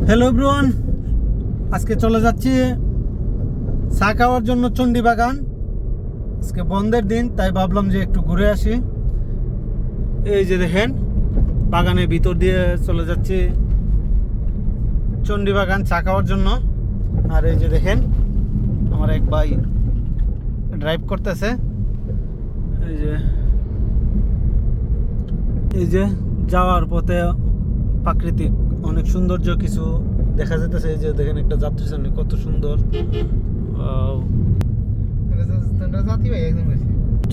Hello everyone, আজকে চলে যাচ্ছি চা খাওয়ার জন্য চণ্ডীবাগান। আজকে বন্ধের দিন, তাই ভাবলাম যে একটু ঘুরে আসি। এই যে দেখেন, বাগানের ভিতর দিয়ে চলে যাচ্ছি চণ্ডীবাগান চা খাওয়ার জন্য। আর এই যে দেখেন, আমার এক ভাই ড্রাইভ করতেছে। এই যে যাওয়ার পথে প্রাকৃতিক অনেক সৌন্দর্য কিছু দেখা যেতেছে। এই যে দেখেন, একটা যাত্রী শ্রেণী কত সুন্দর।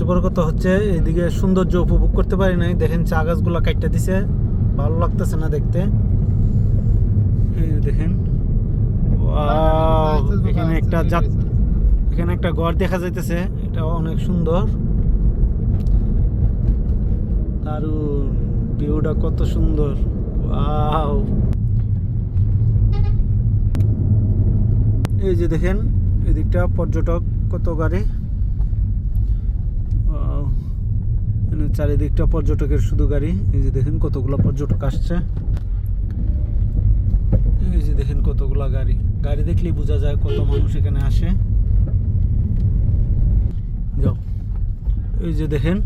বড় কথা হচ্ছে এইদিকে সৌন্দর্য উপভোগ করতে পারি নাই। দেখেন চা গাছগুলো কাটতে দিছে, ভালো লাগতেছে না দেখতে। এই যে দেখেন, এখানে একটা ঘর দেখা যাইতেছে, এটা অনেক সুন্দর। দারুণ ভিউটা, কত সুন্দর। ওয়াও, এই যে দেখেন এদিকটা পর্যটক কত গাড়ি। চারিদিকটা পর্যটকের শুধু গাড়ি। এই যে দেখেন কতগুলো পর্যটক আসছে। এই যে দেখেন কতগুলা গাড়ি দেখলেই বোঝা যায় কত মানুষ এখানে আসে। যাও, এই যে দেখেন,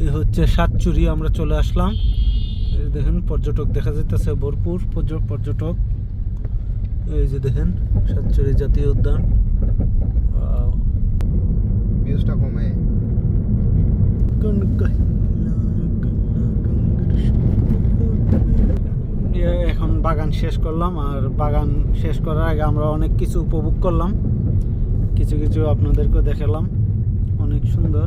এই হচ্ছে সাতচুরি, আমরা চলে আসলাম। এই দেখেন পর্যটক দেখা যাইতেছে, ভরপুর পর্যটক। এই যে দেখেন সাতচুরি জাতীয় উদ্যান। ভিউজটা কমে। এখন বাগান শেষ করলাম, আর বাগান শেষ করার আগে আমরা অনেক কিছু উপভোগ করলাম, কিছু আপনাদেরকে দেখালাম। অনেক সুন্দর।